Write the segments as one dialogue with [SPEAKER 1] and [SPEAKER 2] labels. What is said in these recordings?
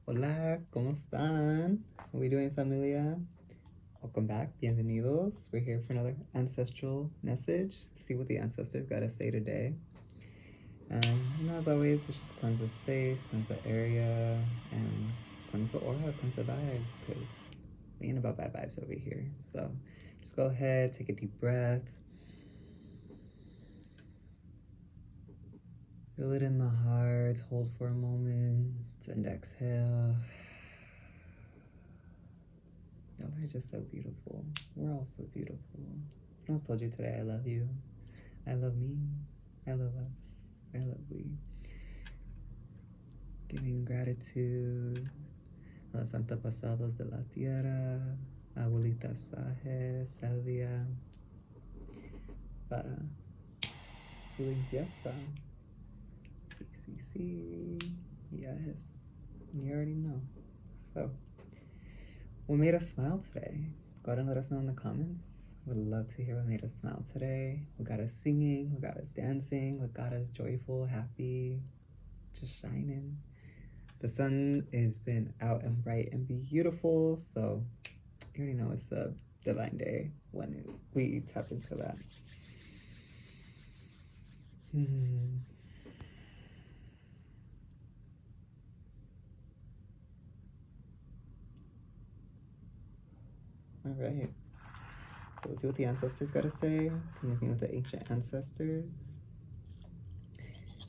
[SPEAKER 1] Hola, ¿cómo están? How are we doing, familia? Welcome back, bienvenidos. We're here for another ancestral message to see what the ancestors got to say today. And as always, let's just cleanse the space, cleanse the area, and cleanse the aura, cleanse the vibes, because we ain't about bad vibes over here. So just go ahead, take a deep breath. Feel it in the heart, hold for a moment, and exhale. Y'all are just so beautiful. We're all so beautiful. I almost told you today I love you. I love me. I love us. I love we. Giving gratitude a los antepasados de la tierra, abuelita Saje, Salvia, para su limpieza. Sí. Yes. You already know. So, what made us smile today? Go ahead and let us know in the comments. Would love to hear what made us smile today. What got us singing, what got us dancing, what got us joyful, happy, just shining. The sun has been out and bright and beautiful, so you already know it's a divine day when we tap into that. All right. So let's see what the ancestors got to say. Anything with the ancient ancestors?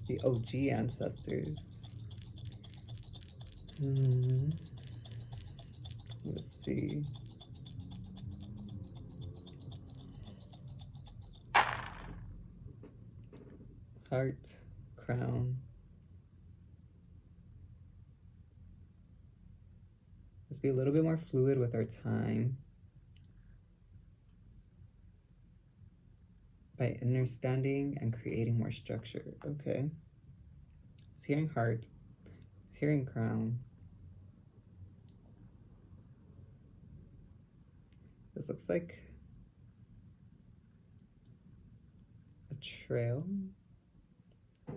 [SPEAKER 1] The OG ancestors. Let's see. Heart, crown. Let's be a little bit more fluid with our time. By understanding and creating more structure. Okay. It's hearing heart. It's hearing crown. This looks like a trail,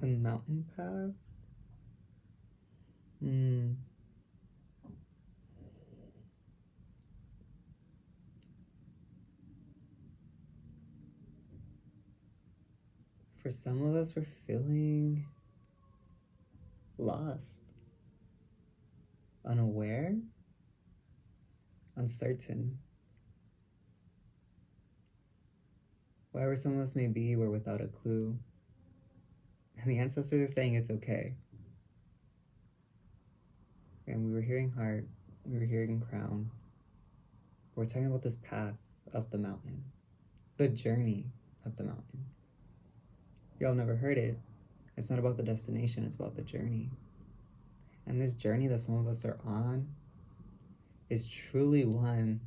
[SPEAKER 1] a mountain path. For some of us, we're feeling lost, unaware, uncertain. Wherever some of us may be, we're without a clue. And the ancestors are saying it's okay. And we were hearing heart, we were hearing crown. We're talking about this path up the mountain, the journey of the mountain. Y'all never heard it. It's not about the destination, it's about the journey. And this journey that some of us are on is truly one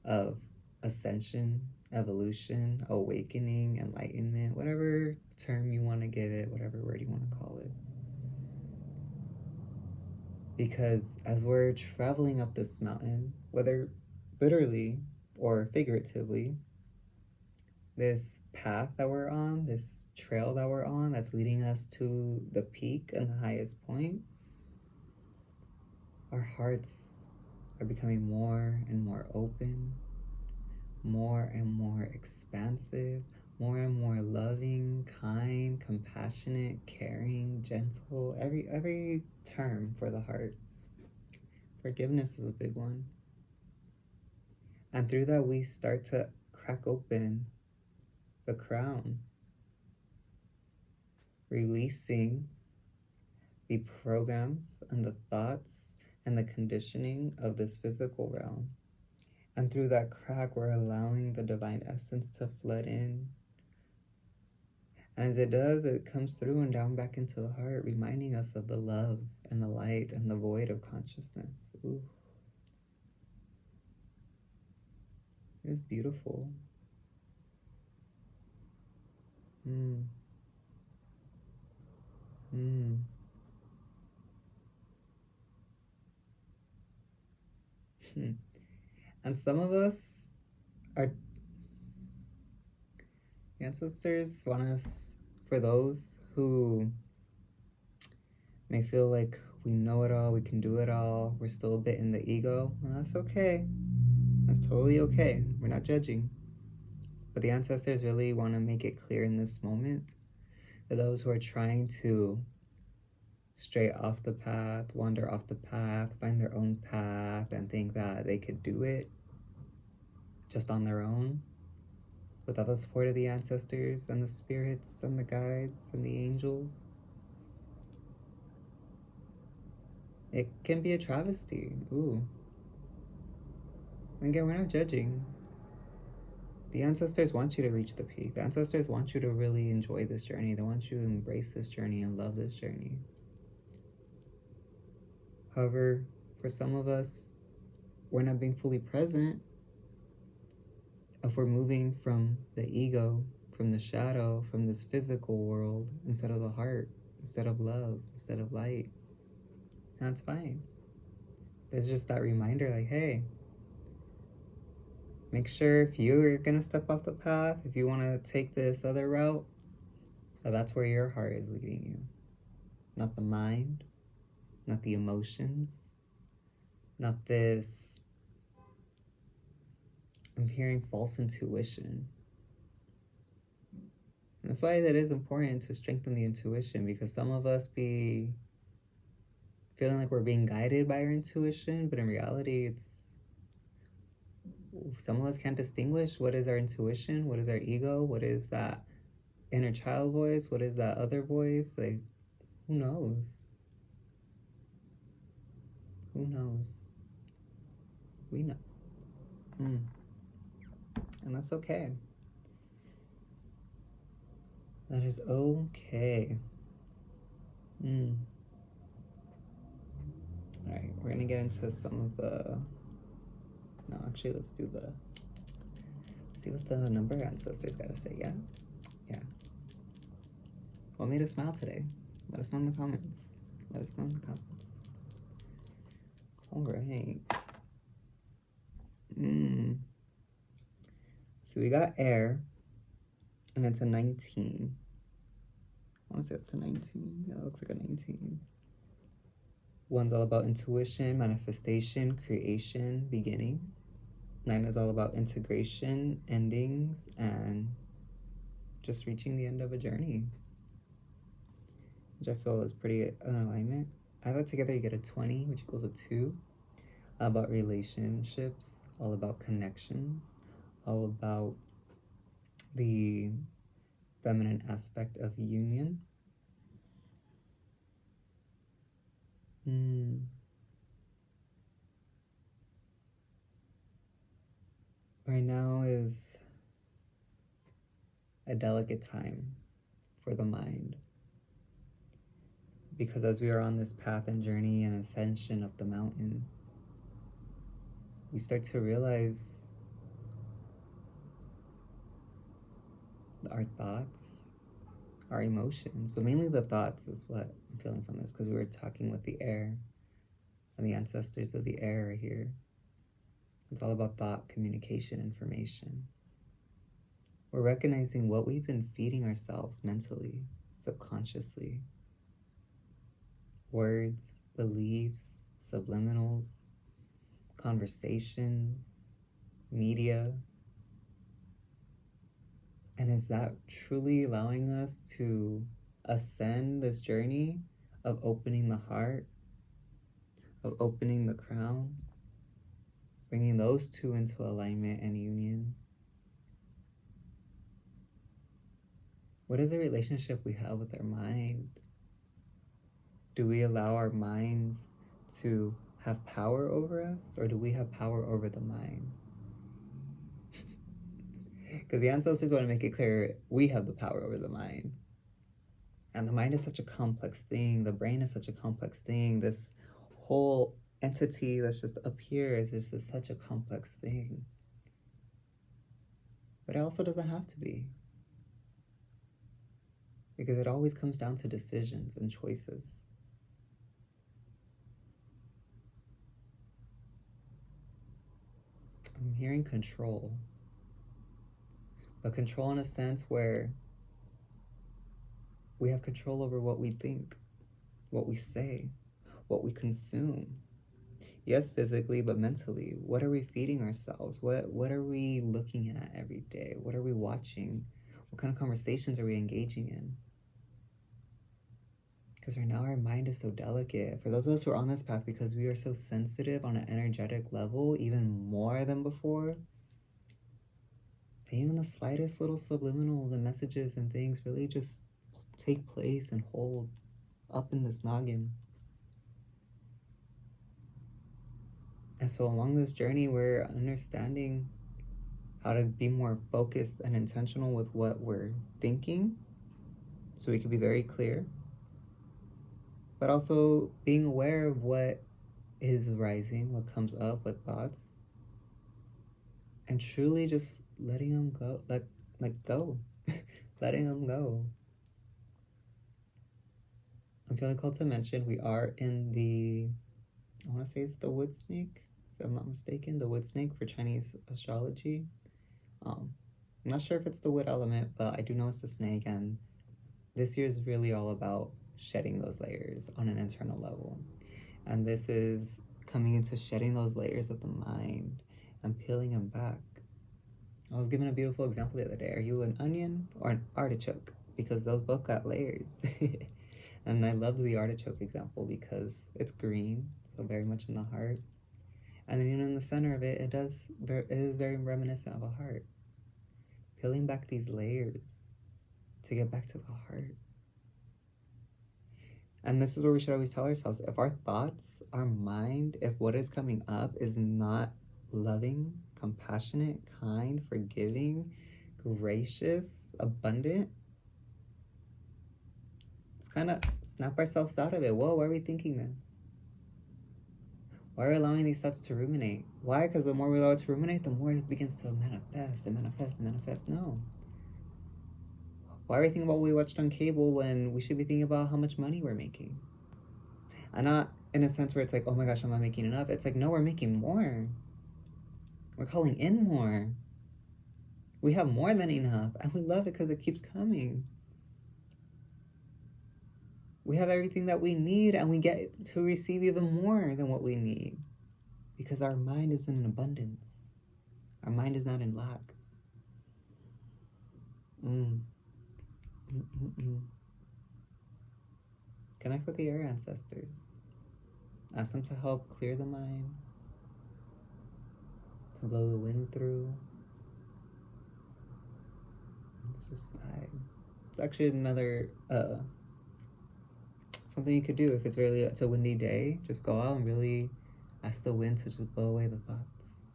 [SPEAKER 1] of ascension, evolution, awakening, enlightenment, whatever term you want to give it, whatever word you want to call it. Because as we're traveling up this mountain, whether literally or figuratively, this path that we're on, this trail that we're on that's leading us to the peak and the highest point, our hearts are becoming more and more open, more and more expansive, more and more loving, kind, compassionate, caring, gentle, every term for the heart. Forgiveness is a big one. And through that, we start to crack open the crown, releasing the programs and the thoughts and the conditioning of this physical realm. And through that crack, we're allowing the divine essence to flood in. And as it does, it comes through and down back into the heart, reminding us of the love and the light and the void of consciousness. Ooh. It's beautiful. And some of us are, the ancestors want us, for those who may feel like we know it all, we can do it all, we're still a bit in the ego, and that's okay. That's totally okay. We're not judging. But the ancestors really want to make it clear in this moment that those who are trying to stray off the path, wander off the path, find their own path, and think that they could do it just on their own, without the support of the ancestors and the spirits and the guides and the angels, it can be a travesty. Ooh. Again, we're not judging. The ancestors want you to reach the peak. The ancestors want you to really enjoy this journey. They want you to embrace this journey and love this journey. However, for some of us, we're not being fully present if we're moving from the ego, from the shadow, from this physical world, instead of the heart, instead of love, instead of light. That's fine. There's just that reminder, like, hey, make sure if you're gonna step off the path, if you want to take this other route, that's where your heart is leading you. Not the mind, not the emotions, not this, I'm hearing false intuition. And that's why it is important to strengthen the intuition, because some of us be feeling like we're being guided by our intuition, but in reality, some of us can't distinguish what is our intuition, what is our ego, what is that inner child voice, what is that other voice. Like, who knows? Who knows? We know. And that's okay. That is okay. Alright, we're gonna get into some of the... No, actually, let's see what the number ancestors gotta say, yeah? Yeah. What made us smile today? Let us know in the comments. Let us know in the comments. Alright. So we got air, and it's a 19. I want to say up to 19. Yeah, it looks like a 19. One's all about intuition, manifestation, creation, beginning. 9 is all about integration, endings, and just reaching the end of a journey, which I feel is pretty in alignment. Add that together, you get a 20, which equals a 2. All about relationships, all about connections, all about the feminine aspect of union. Right now is a delicate time for the mind, because as we are on this path and journey and ascension of the mountain, we start to realize our thoughts, our emotions, but mainly the thoughts is what I'm feeling from this, because we were talking with the air, and the ancestors of the air are here. It's all about thought, communication, information. We're recognizing what we've been feeding ourselves mentally, subconsciously. Words, beliefs, subliminals, conversations, media. And is that truly allowing us to ascend this journey of opening the heart, of opening the crown, bringing those two into alignment and union? What is the relationship we have with our mind? Do we allow our minds to have power over us, or do we have power over the mind? Because the ancestors want to make it clear we have the power over the mind. And the mind is such a complex thing. The brain is such a complex thing. This whole entity that's just up here is just such a complex thing. But it also doesn't have to be. Because it always comes down to decisions and choices. I'm hearing control. But control in a sense where we have control over what we think, what we say, what we consume. Yes, physically, but mentally. What are we feeding ourselves? What are we looking at every day? What are we watching? What kind of conversations are we engaging in? Because right now our mind is so delicate. For those of us who are on this path, because we are so sensitive on an energetic level, even more than before, even the slightest little subliminals and messages and things really just take place and hold up in this noggin. And so along this journey, we're understanding how to be more focused and intentional with what we're thinking, so we can be very clear, but also being aware of what is rising, what comes up, what thoughts, and truly just letting them go, let go, letting them go. I'm feeling called to mention we are in the, I want to say it's the wood snake, if I'm not mistaken, the wood snake for Chinese astrology. I'm not sure if it's the wood element, but I do know it's the snake, and this year is really all about shedding those layers on an internal level. And this is coming into shedding those layers of the mind and peeling them back. I was given a beautiful example the other day. Are you an onion or an artichoke? Because those both got layers. And I love the artichoke example because it's green, so very much in the heart. And then in the center of it, it is very reminiscent of a heart. Peeling back these layers to get back to the heart. And this is where we should always tell ourselves, if our thoughts, our mind, if what is coming up is not loving, compassionate, kind, forgiving, gracious, abundant, let's kind of snap ourselves out of it. Whoa, why are we thinking this? Why are we allowing these thoughts to ruminate? Why? Because the more we allow it to ruminate, the more it begins to manifest and manifest and manifest. No. Why are we thinking about what we watched on cable when we should be thinking about how much money we're making? And not in a sense where it's like, oh my gosh, I'm not making enough. It's like, no, we're making more. We're calling in more. We have more than enough, and we love it because it keeps coming. We have everything that we need, and we get to receive even more than what we need because our mind is in abundance. Our mind is not in lack. Connect with the air ancestors. Ask them to help clear the mind, to blow the wind through. It's just it's actually another something you could do if it's a windy day. Just go out and really ask the wind to just blow away the thoughts,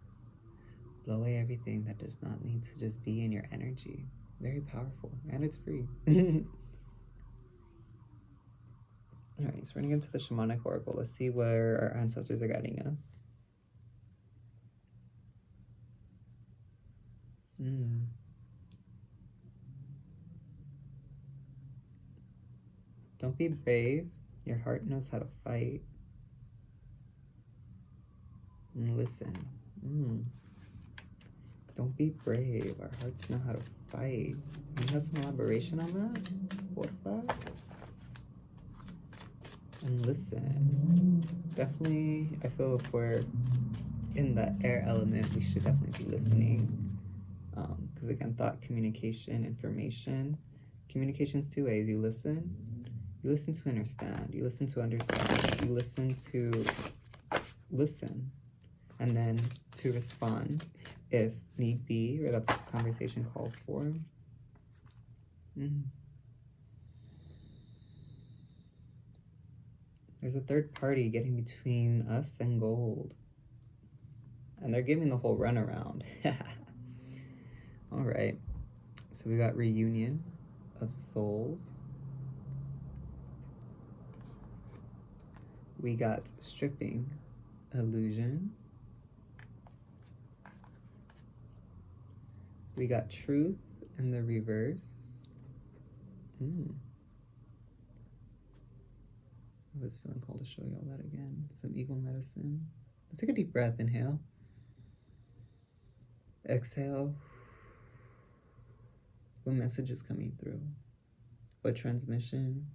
[SPEAKER 1] blow away everything that does not need to just be in your energy. Very powerful, and it's free. All right, so we're gonna get into the shamanic oracle. Let's see where our ancestors are guiding us. Don't be brave. Your heart knows how to fight. And listen. Don't be brave. Our hearts know how to fight. Can you have some elaboration on that? Porfas? And listen. Definitely, I feel if we're in the air element, we should definitely be listening. Because again, thought, communication, information. Communication's two ways. You listen to understand, you listen to understand, you listen to listen, and then to respond if need be, or that's what the conversation calls for. There's a third party getting between us and gold, and they're giving the whole runaround. All right, so we got reunion of souls. We got stripping illusion. We got truth in the reverse. I was feeling called to show you all that again. Some eagle medicine. Let's take a deep breath. Inhale. Exhale. What message is coming through? What transmission?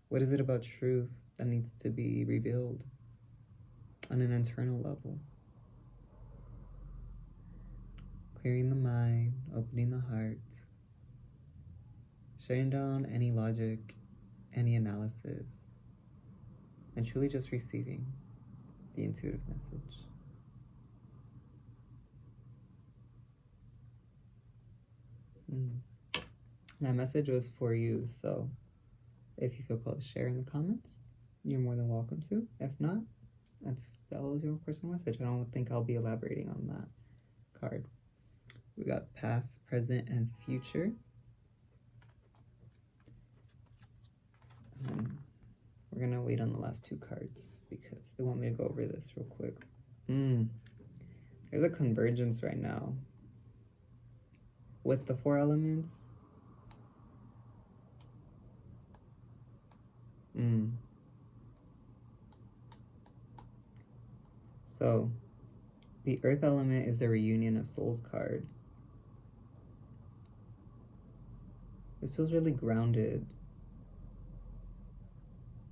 [SPEAKER 1] What is it about truth that needs to be revealed on an internal level. Clearing the mind, opening the heart, shutting down any logic, any analysis, and truly just receiving the intuitive message. That message was for you, so if you feel called to share in the comments, you're more than welcome to. If not, that was your own personal message. I don't think I'll be elaborating on that card. We got past, present, and future. We're gonna wait on the last two cards because they want me to go over this real quick. There's a convergence right now with the 4 elements. So the earth element is the reunion of souls card. This feels really grounded.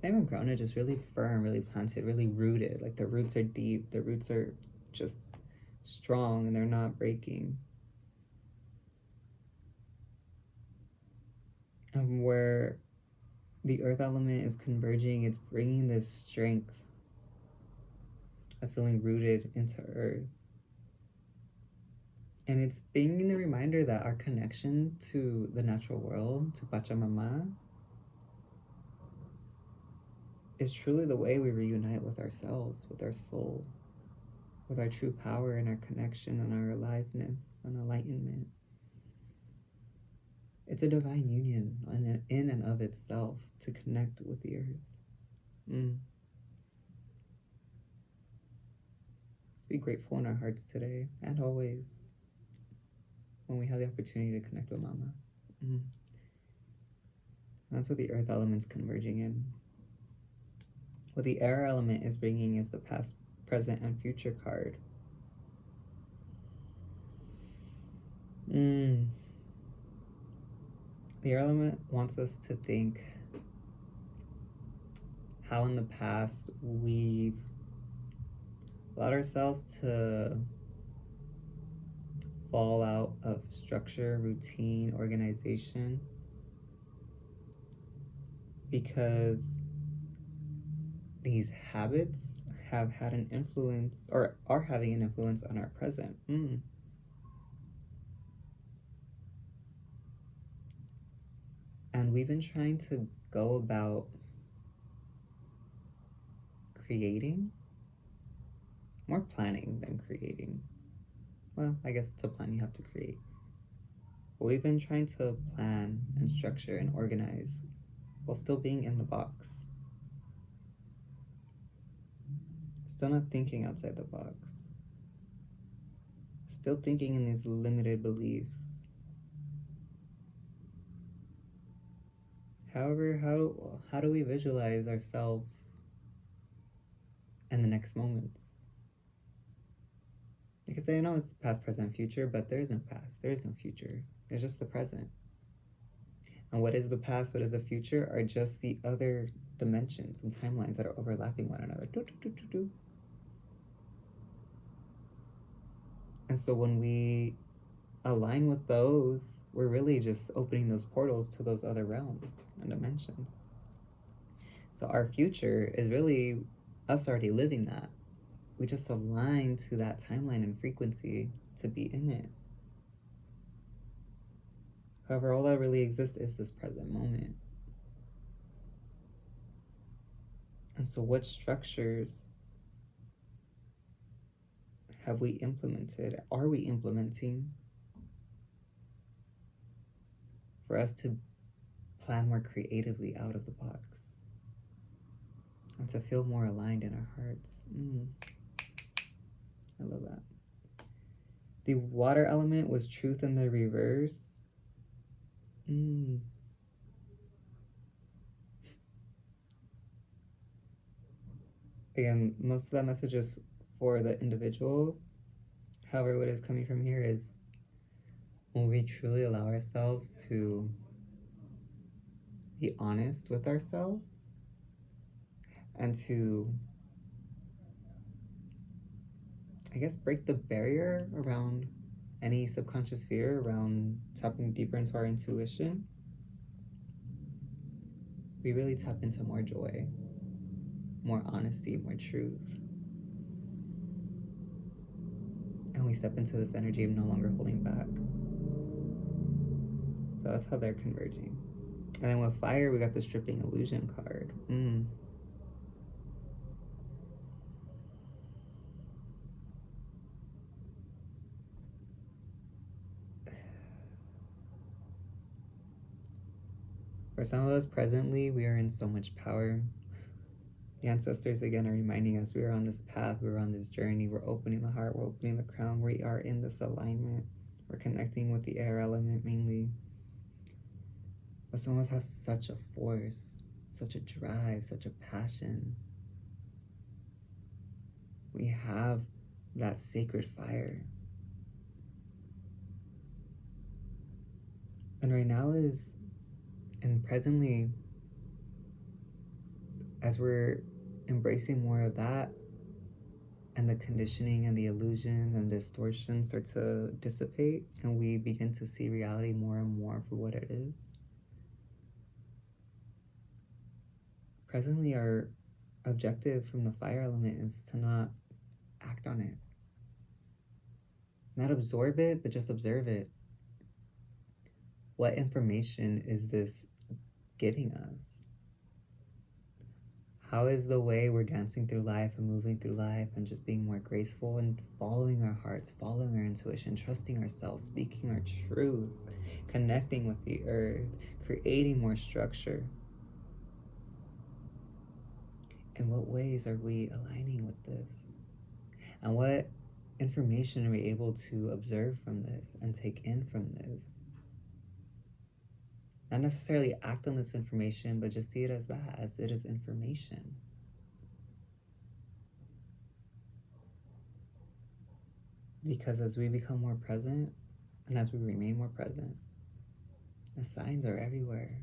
[SPEAKER 1] Not even grounded, just really firm, really planted, really rooted. Like the roots are deep, the roots are just strong and they're not breaking. And where the earth element is converging, it's bringing this strength of feeling rooted into earth. And it's being the reminder that our connection to the natural world, to Pachamama, is truly the way we reunite with ourselves, with our soul, with our true power and our connection and our aliveness and enlightenment. It's a divine union in and of itself to connect with the earth. Let's be grateful in our hearts today and always when we have the opportunity to connect with Mama. That's what the earth element's converging in. What the air element is bringing is the past, present, and future card. The air element wants us to think how in the past we've allowed ourselves to fall out of structure, routine, organization, because these habits have had an influence or are having an influence on our present. And we've been trying to go about creating, more planning than creating. Well, I guess to plan you have to create. But we've been trying to plan and structure and organize while still being in the box. Still not thinking outside the box. Still thinking in these limited beliefs. However, how do we visualize ourselves in the next moments? Because I know it's past, present, future, but there is no past, there is no future. There's just the present. And what is the past, what is the future are just the other dimensions and timelines that are overlapping one another. And so when we align with those, we're really just opening those portals to those other realms and dimensions. So our future is really us already living that. We just align to that timeline and frequency to be in it. However, all that really exists is this present moment. And so what structures have we implemented, are we implementing for us to plan more creatively out of the box and to feel more aligned in our hearts? I love that. The water element was truth in the reverse. Again, most of that message is for the individual. However, what is coming from here is when we truly allow ourselves to be honest with ourselves and to, I guess, break the barrier around any subconscious fear around tapping deeper into our intuition, we really tap into more joy, more honesty, more truth. And we step into this energy of no longer holding back. So that's how they're converging. And then with fire, we got the stripping illusion card. For some of us presently, we are in so much power. The ancestors again are reminding us we are on this path, we're on this journey, we're opening the heart, we're opening the crown, we are in this alignment. We're connecting with the air element mainly. But some of us have such a force, such a drive, such a passion. We have that sacred fire. And right now is, and presently, as we're embracing more of that, and the conditioning and the illusions and distortions start to dissipate, and we begin to see reality more and more for what it is. Presently, our objective from the fire element is to not act on it. Not absorb it, but just observe it. What information is this giving us? How is the way we're dancing through life and moving through life and just being more graceful and following our hearts, following our intuition, trusting ourselves, speaking our truth, connecting with the earth, creating more structure? In what ways are we aligning with this? And what information are we able to observe from this and take in from this? Not necessarily act on this information, but just see it as that, as it is information. Because as we become more present, and as we remain more present, the signs are everywhere.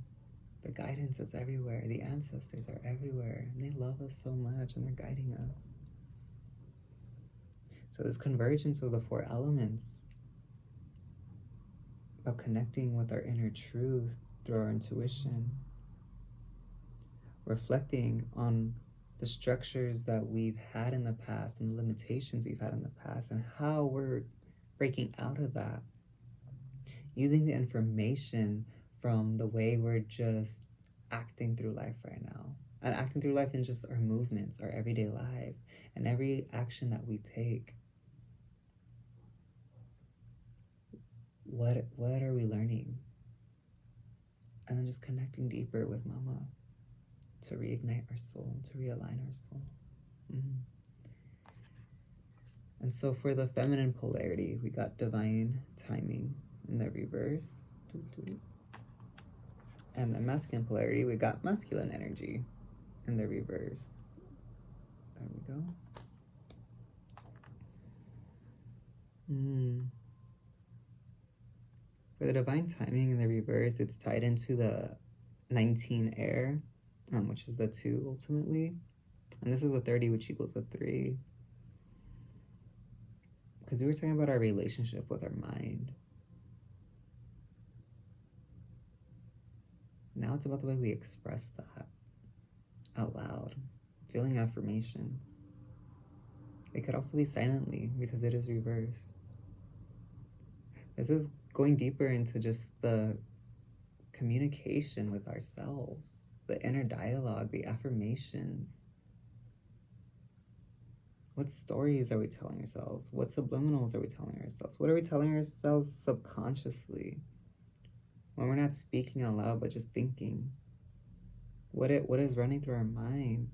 [SPEAKER 1] The guidance is everywhere. The ancestors are everywhere. And they love us so much, and they're guiding us. So this convergence of the four elements, of connecting with our inner truth through our intuition, reflecting on the structures that we've had in the past and the limitations we've had in the past and how we're breaking out of that, using the information from the way we're just acting through life right now, and acting through life in just our movements, our everyday life, and every action that we take. What are we learning? And then just connecting deeper with Mama to reignite our soul, to realign our soul. And so for the feminine polarity, we got divine timing in the reverse. And the masculine polarity, we got masculine energy in the reverse. There we go. For the divine timing in the reverse, it's tied into the 19 air, which is the 2 ultimately. And this is a 30, which equals a 3. Because we were talking about our relationship with our mind. Now it's about the way we express that out loud, feeling affirmations. It could also be silently because it is reverse. This is going deeper into just the communication with ourselves, the inner dialogue, the affirmations. What stories are we telling ourselves? What subliminals are we telling ourselves? What are we telling ourselves subconsciously when we're not speaking out loud but just thinking? What is running through our mind?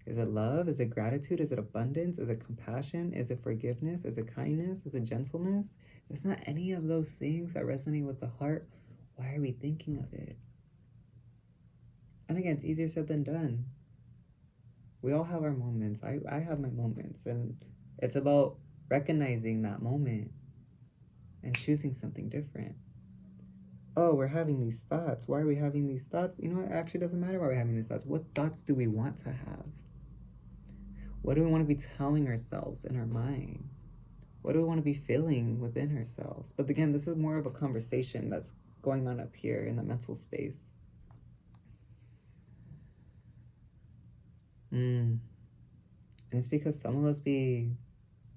[SPEAKER 1] Is it love? Is it gratitude? Is it abundance? Is it compassion? Is it forgiveness? Is it kindness? Is it gentleness? If it's not any of those things that resonate with the heart, why are we thinking of it? And again, it's easier said than done. We all have our moments. I have my moments, and it's about recognizing that moment and choosing something different. oh, we're having these thoughts. Why are we having these thoughts? You know what? It actually doesn't matter why we're having these thoughts. What thoughts do we want to have? What do we want to be telling ourselves in our mind? What do we want to be feeling within ourselves? But again, this is more of a conversation that's going on up here in the mental space. And it's because some of us be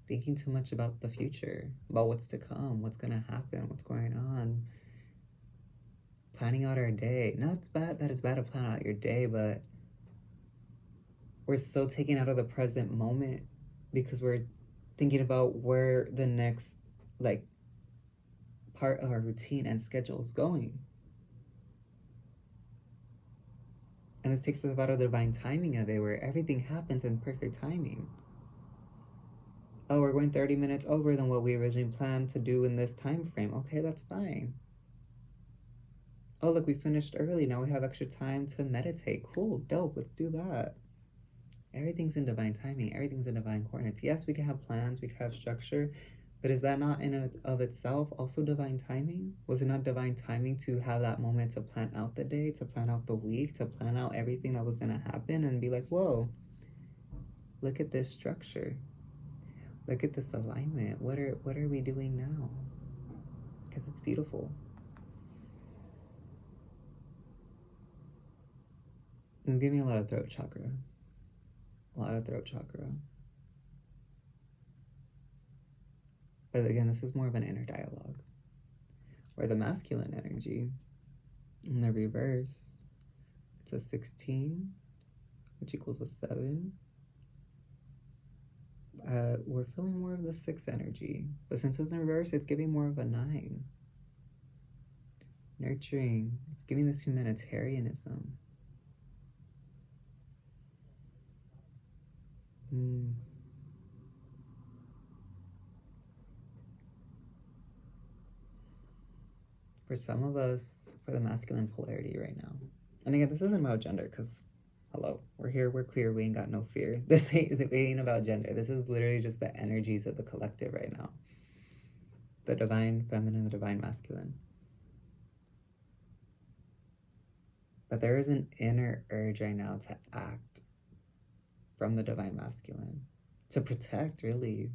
[SPEAKER 1] thinking too much about the future, about what's to come, what's going to happen, what's going on. Planning out our day. Not it's bad that it's bad to plan out your day, but we're so taken out of the present moment because we're thinking about where the next like part of our routine and schedule is going. And this takes us out of the divine timing of it, where everything happens in perfect timing. Oh, we're going 30 minutes over than what we originally planned to do in this time frame. Okay, that's fine. Oh, look, we finished early. Now we have extra time to meditate. Cool, dope, let's do that. Everything's in divine timing. Everything's in divine coordinates. Yes, we can have plans, we can have structure, but is that not in and of itself also divine timing? Was it not divine timing to have that moment to plan out the day, to plan out the week, to plan out everything that was going to happen and be like, whoa, look at this structure. Look at this alignment. What are we doing now? Because it's beautiful. This is giving me a lot of throat chakra. A lot of throat chakra. But again, this is more of an inner dialogue. Where the masculine energy, in the reverse, it's a 16, which equals a 7. We're feeling more of the 6 energy. But since it's in reverse, it's giving more of a 9. Nurturing. It's giving this humanitarianism. For some of us, for the masculine polarity right now. And again, this isn't about gender, because, hello, we're here, we're queer, we ain't got no fear. This ain't about gender. This is literally just the energies of the collective right now. The divine feminine, the divine masculine. But there is an inner urge right now to act from the divine masculine, to protect, really.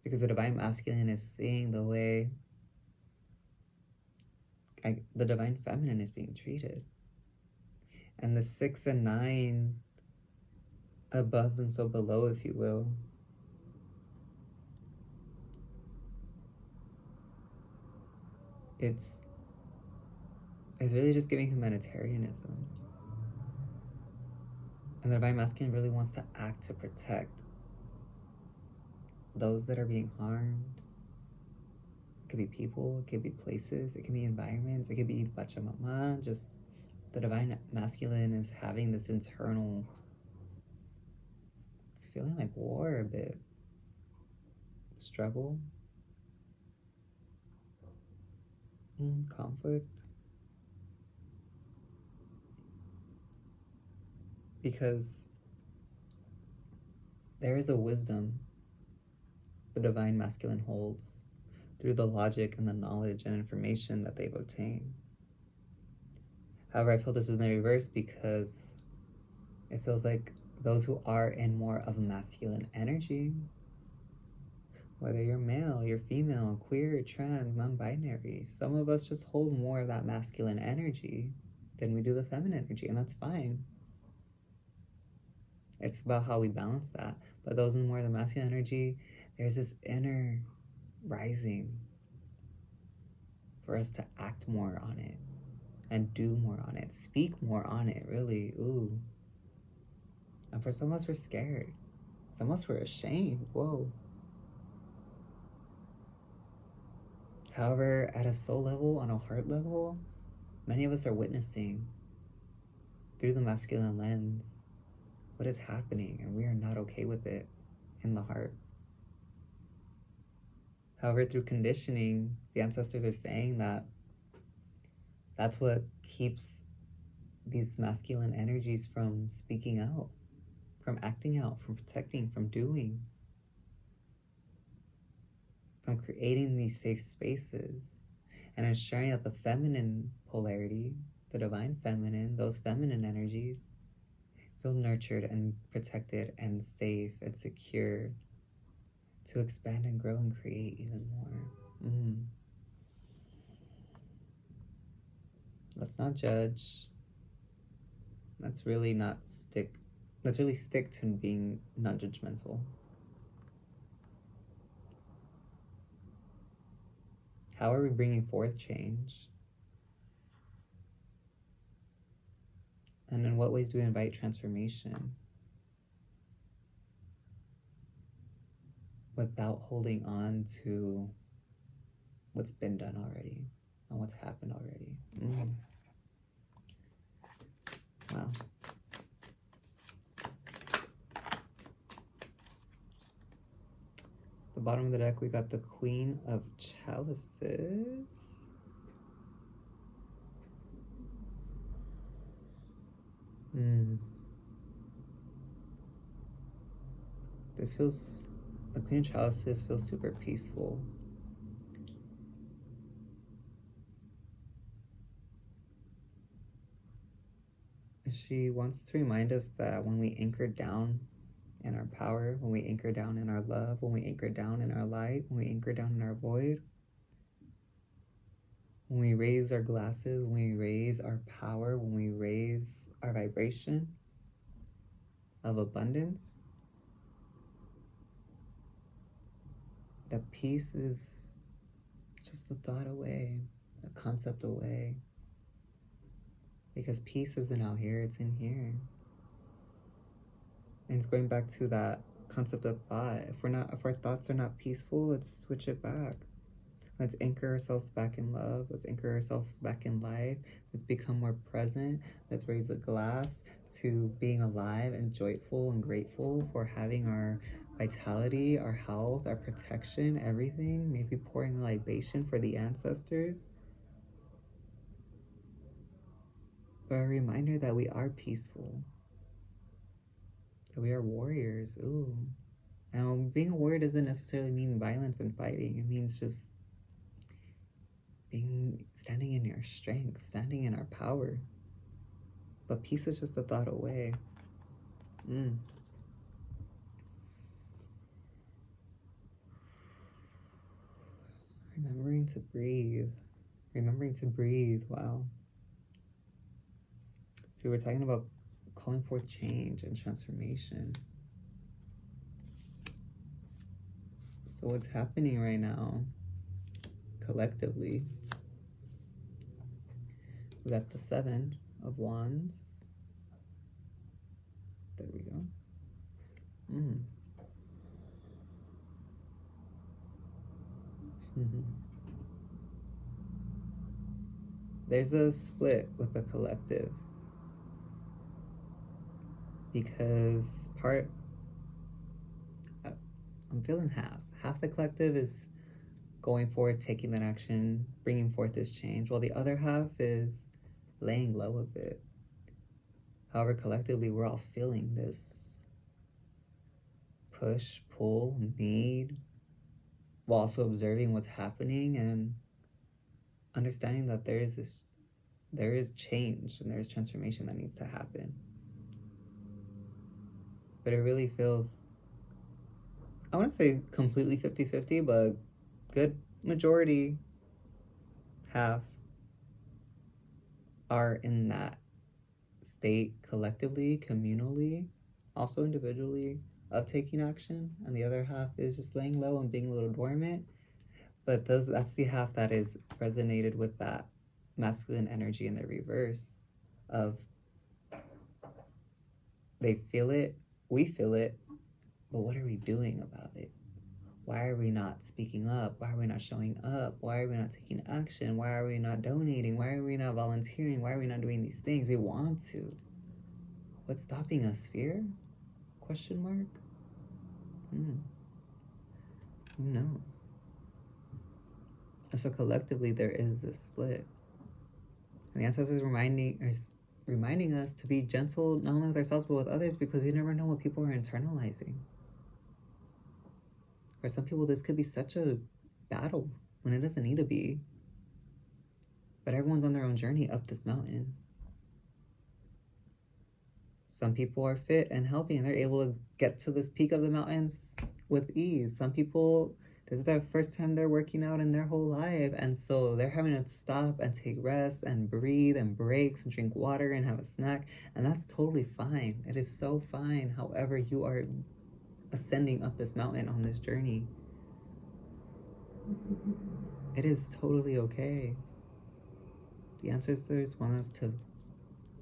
[SPEAKER 1] Because the divine masculine is seeing the way the divine feminine is being treated. And the 6 and 9 above and so below, if you will, it's really just giving humanitarianism. And the divine masculine really wants to act to protect those that are being harmed. It could be people, it could be places, it could be environments, it could be Pachamama. Just the divine masculine is having this internal, it's feeling like war a bit. Struggle. Conflict. Because there is a wisdom the divine masculine holds through the logic and the knowledge and information that they've obtained. However, I feel this is in the reverse because it feels like those who are in more of masculine energy, whether you're male, you're female, queer, trans, non-binary, some of us just hold more of that masculine energy than we do the feminine energy, and that's fine. It's about how we balance that. But those in more of the masculine energy, there's this inner rising for us to act more on it and do more on it, speak more on it, really. Ooh. And for some of us, we're scared. Some of us, we're ashamed. Whoa. However, at a soul level, on a heart level, many of us are witnessing through the masculine lens what is happening, and we are not okay with it in the heart. However, through conditioning, the ancestors are saying that that's what keeps these masculine energies from speaking out, from acting out, from protecting, from doing, from creating these safe spaces. and ensuring that the feminine polarity, the divine feminine, those feminine energies feel nurtured and protected and safe and secure to expand and grow and create even more. Let's not judge. Let's really stick to being non-judgmental. How are we bringing forth change? And in what ways do we invite transformation without holding on to what's been done already and what's happened already? Wow. At the bottom of the deck, we got the Queen of Chalices. The Queen of Chalices feels super peaceful. She wants to remind us that when we anchor down in our power, when we anchor down in our love, when we anchor down in our light, when we anchor down in our void, when we raise our glasses, when we raise our power, when we raise our vibration of abundance, that peace is just a thought away, a concept away. Because peace isn't out here, it's in here. And it's going back to that concept of thought. If our thoughts are not peaceful, let's switch it back. Let's anchor ourselves back in love. Let's anchor ourselves back in life. Let's become more present. Let's raise the glass to being alive and joyful and grateful for having our vitality, our health, our protection, everything. Maybe pouring a libation for the ancestors. But a reminder that we are peaceful. That we are warriors. Ooh. Now, being a warrior doesn't necessarily mean violence and fighting. It means just standing in your strength, standing in our power. But peace is just a thought away. Remembering to breathe. Remembering to breathe. Wow. So we're talking about calling forth change and transformation. So what's happening right now, collectively, we got the 7 of Wands. There we go. There's a split with the collective. Because I'm feeling half. Half the collective is going forward, taking that action, bringing forth this change, while the other half is laying low a bit. However, collectively, we're all feeling this push, pull, need, while also observing what's happening and understanding that there is change and there is transformation that needs to happen. But it really feels, I want to say completely 50-50, but good majority, half, are in that state collectively, communally, also individually, of taking action, and the other half is just laying low and being a little dormant. But that's the half that is resonated with that masculine energy in the reverse of they feel it, we feel it, but what are we doing about it? Why are we not speaking up? Why are we not showing up? Why are we not taking action? Why are we not donating? Why are we not volunteering? Why are we not doing these things? We want to. What's stopping us? Fear? Question mark? Who knows? And so collectively, there is this split. And the ancestors reminding us to be gentle, not only with ourselves, but with others, because we never know what people are internalizing. For some people, this could be such a battle when it doesn't need to be. But everyone's on their own journey up this mountain. Some people are fit and healthy and they're able to get to this peak of the mountains with ease. Some people, this is their first time they're working out in their whole life. And so they're having to stop and take rest and breathe and breaks and drink water and have a snack. And that's totally fine. It is so fine. However, you are ascending up this mountain on this journey. It is totally okay. The ancestors want us to,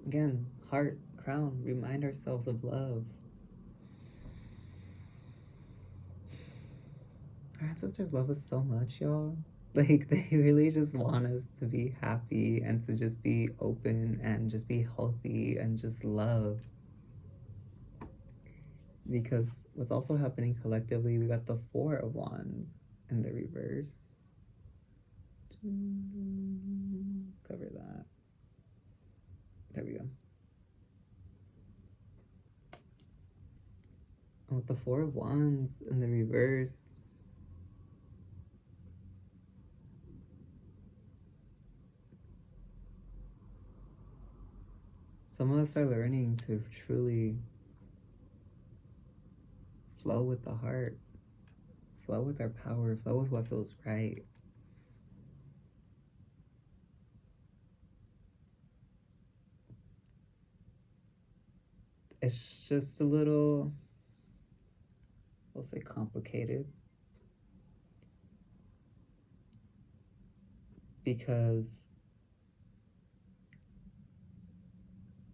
[SPEAKER 1] again, heart, crown, remind ourselves of love. Our ancestors love us so much, y'all. Like, they really just want us to be happy and to just be open and just be healthy and just love. Because what's also happening collectively, we got the Four of Wands in the reverse. Let's cover that. There we go. And with the Four of Wands in the reverse, some of us are learning to truly flow with the heart, flow with our power, flow with what feels right. It's just a little, we'll say, complicated, because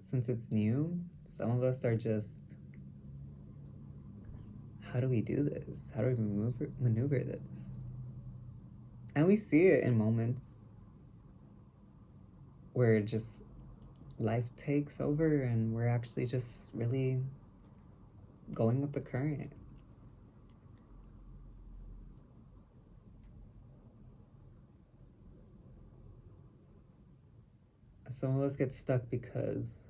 [SPEAKER 1] since it's new, some of us are just, how do we do this? How do we maneuver this? And we see it in moments where just life takes over and we're actually just really going with the current. And some of us get stuck because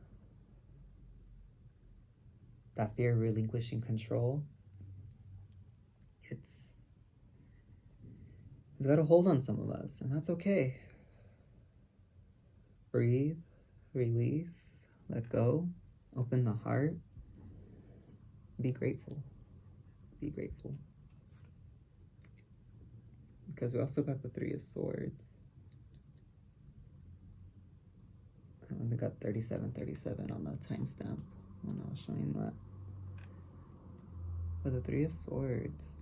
[SPEAKER 1] that fear of relinquishing control, it's got a hold on some of us, and that's okay. Breathe, release, let go, open the heart, be grateful. Be grateful. Because we also got the Three of Swords. I only got 3737 on that timestamp when I was showing that. But the Three of Swords.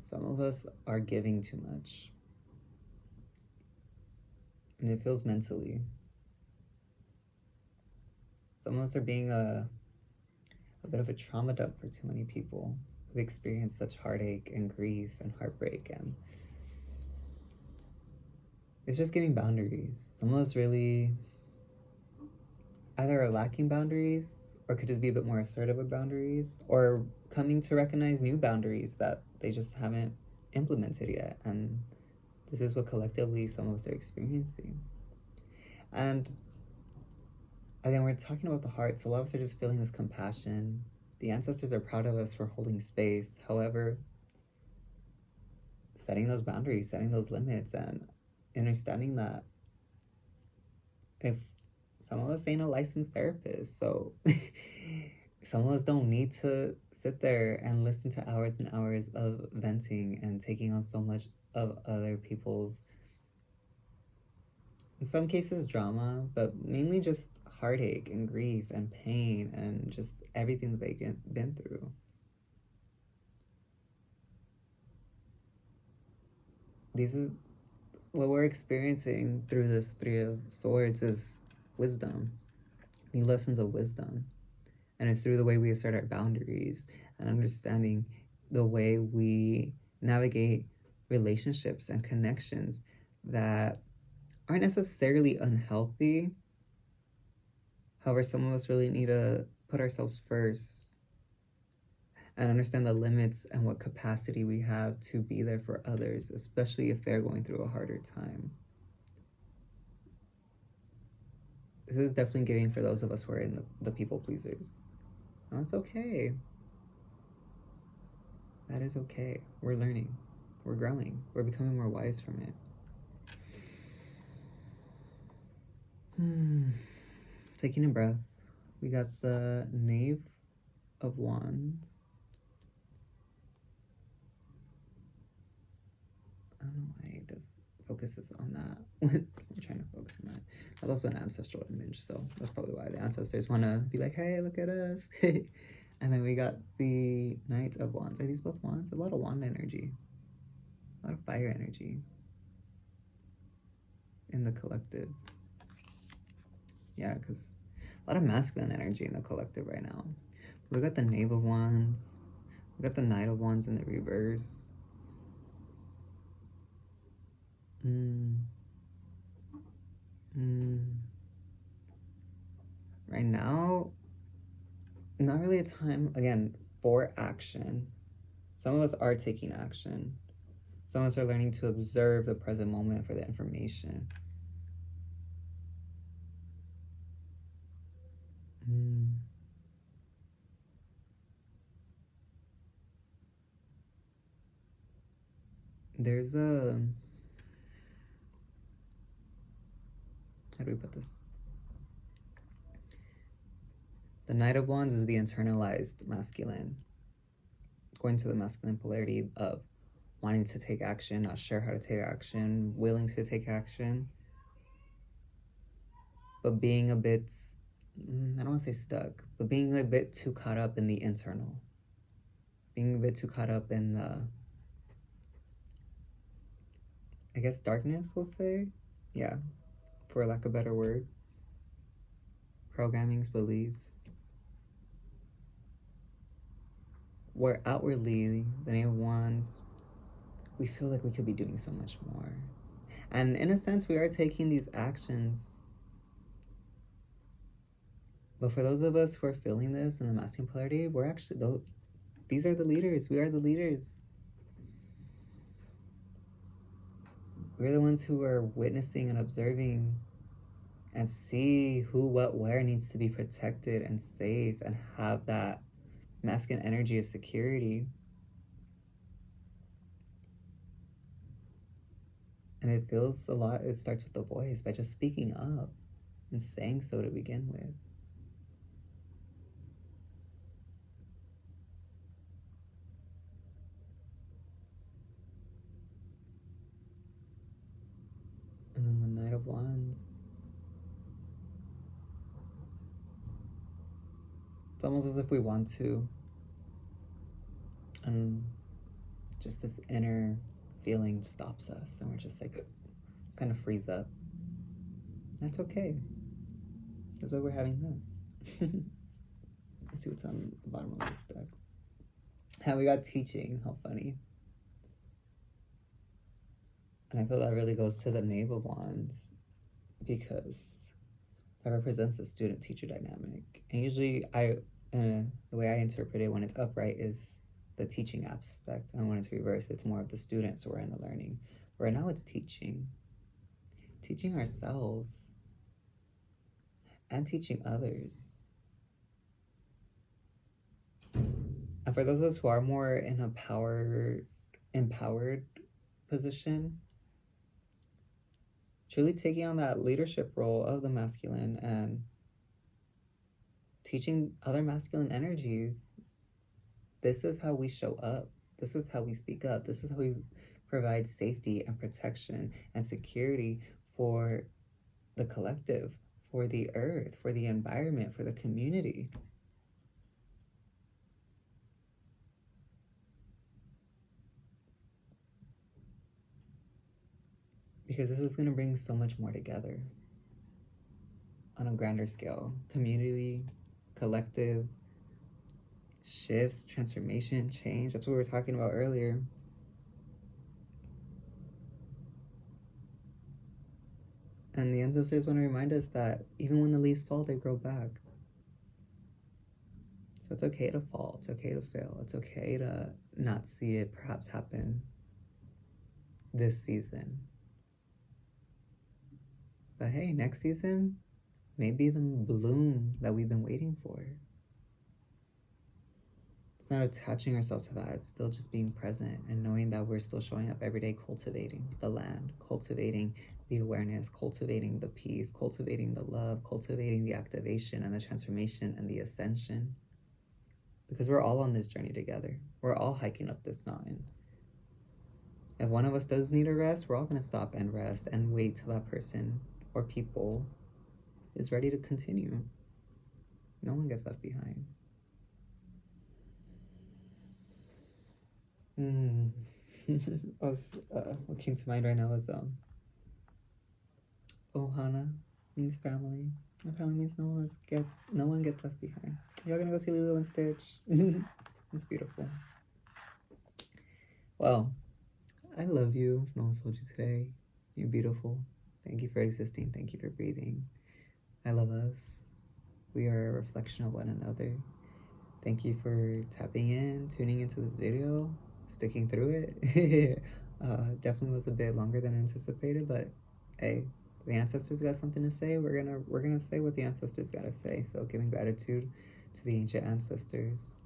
[SPEAKER 1] Some of us are giving too much. And it feels mentally. Some of us are being a bit of a trauma dump for too many people who've experienced such heartache and grief and heartbreak, and it's just giving boundaries. Some of us really either are lacking boundaries or could just be a bit more assertive with boundaries, or coming to recognize new boundaries that they just haven't implemented yet. And this is what collectively some of us are experiencing. And again, we're talking about the heart, so a lot of us are just feeling this compassion. The ancestors are proud of us for holding space. However, setting those boundaries, setting those limits, and understanding that if some of us ain't a licensed therapist, so some of us don't need to sit there and listen to hours and hours of venting and taking on so much of other people's, in some cases, drama, but mainly just heartache and grief and pain and just everything that they've been through. This is what we're experiencing through this Three of Swords is wisdom, new lessons of wisdom. And it's through the way we assert our boundaries and understanding the way we navigate relationships and connections that aren't necessarily unhealthy. However, some of us really need to put ourselves first and understand the limits and what capacity we have to be there for others, especially if they're going through a harder time. This is definitely giving for those of us who are in the people pleasers. That's okay. That is okay. We're learning. We're growing. We're becoming more wise from it. Taking a breath. We got the Knave of Wands. I don't know why it just focuses on that. We're trying to focus on that. That's also an ancestral image, so that's probably why the ancestors want to be like, hey, look at us. And then we got the Knight of Wands. Are these both wands? A lot of wand energy. A lot of fire energy in the collective. Yeah, because a lot of masculine energy in the collective right now. We got the Knave of Wands. We got the Knight of Wands in the reverse. Right now, not really a time, again, for action. Some of us are taking action. Some of us are learning to observe the present moment for the information. There's a... How do we put this? The Knight of Wands is the internalized masculine. Going to the masculine polarity of wanting to take action, not sure how to take action, willing to take action, but being a bit, I don't want to say stuck, but being a bit too caught up in the internal. Being a bit too caught up in the, I guess, darkness, we'll say. Yeah, for lack of a better word. Programmings, beliefs. Where outwardly, the Knave of Wands, we feel like we could be doing so much more. And in a sense, we are taking these actions. But for those of us who are feeling this in the masculine polarity, we're actually, these are the leaders. We are the leaders. We're the ones who are witnessing and observing and see who, what, where needs to be protected and safe and have that masculine energy of security. And it feels a lot, it starts with the voice, by just speaking up and saying so to begin with. And then the Knight of Wands. It's almost as if we want to. And just this inner feeling stops us and we're just like, kind of freeze up. That's okay. That's why we're having this. Let's see what's on the bottom of this deck. How we got teaching. How funny. And I feel that really goes to the Knave of Wands because that represents the student-teacher dynamic. And usually the way I interpret it when it's upright is the teaching aspect. And when it's reversed, it's more of the students who are in the learning. Right now it's teaching. Teaching ourselves and teaching others. And for those of us who are more in a empowered position, truly taking on that leadership role of the masculine and teaching other masculine energies, this is how we show up. This is how we speak up. This is how we provide safety and protection and security for the collective, for the earth, for the environment, for the community. Because this is going to bring so much more together on a grander scale. Community, collective, shifts, transformation, change. That's what we were talking about earlier. And the ancestors want to remind us that even when the leaves fall, they grow back. So it's okay to fall. It's okay to fail. It's okay to not see it perhaps happen this season. But hey, next season, maybe the bloom that we've been waiting for. not attaching ourselves to that. It's still just being present and knowing that we're still showing up every day, cultivating the land, cultivating the awareness, cultivating the peace, cultivating the love, cultivating the activation and the transformation and the ascension. Because we're all on this journey together. We're all hiking up this mountain. If one of us does need a rest, we're all going to stop and rest and wait till that person or people is ready to continue. No one gets left behind. What came to mind right now is Ohana means family. And family means no one gets left behind. Y'all gonna go see Lilo and Stitch? It's beautiful. Well, I love you. If no one told you today, you're beautiful. Thank you for existing. Thank you for breathing. I love us. We are a reflection of one another. Thank you for tapping in, tuning into this video, sticking through it. Definitely was a bit longer than anticipated, but hey, the ancestors got something to say. We're gonna say what the ancestors gotta say. So giving gratitude to the ancient ancestors.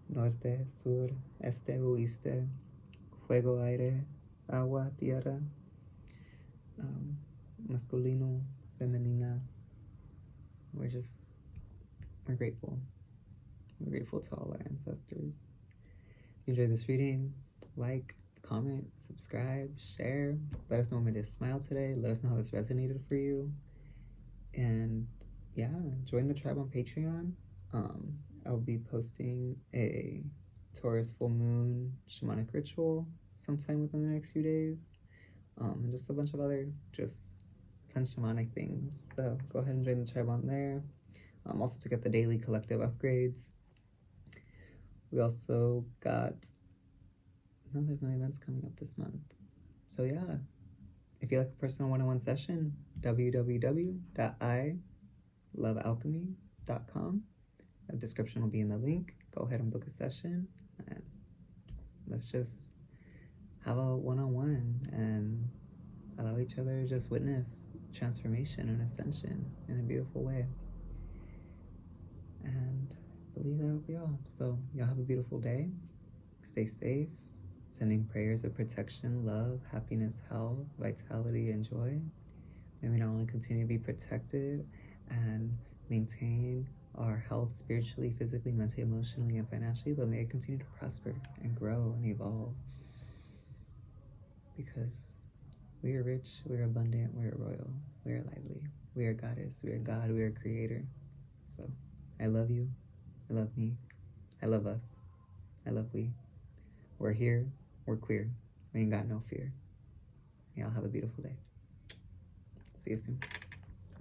[SPEAKER 1] Norte, sur, este, oeste, fuego, aire, agua, tierra, masculino, femenina. We're grateful. We're grateful to all our ancestors. If you enjoyed this reading, like, comment, subscribe, share. Let us know what made us smile today. Let us know how this resonated for you. And yeah, join the tribe on Patreon. I'll be posting a Taurus full moon shamanic ritual sometime within the next few days. And just a bunch of other just fun shamanic things. So go ahead and join the tribe on there. Also to get the daily collective upgrades. We also got, no, there's no events coming up this month. So yeah, if you like a personal one-on-one session, www.ilovealchemy.com. The description will be in the link. Go ahead and book a session and let's just have a one-on-one and allow each other to just witness transformation and ascension in a beautiful way. And I believe that will be all. So y'all have a beautiful day. Stay safe. Sending prayers of protection, love, happiness, health, vitality, and joy. May we not only continue to be protected and maintain our health spiritually, physically, mentally, emotionally, and financially, but may it continue to prosper and grow and evolve. Because we are rich, we are abundant, we are royal, we are lively, we are goddess, we are God, we are creator. So I love you, I love me, I love us, I love we. We're here, we're queer, we ain't got no fear. Y'all have a beautiful day. See you soon.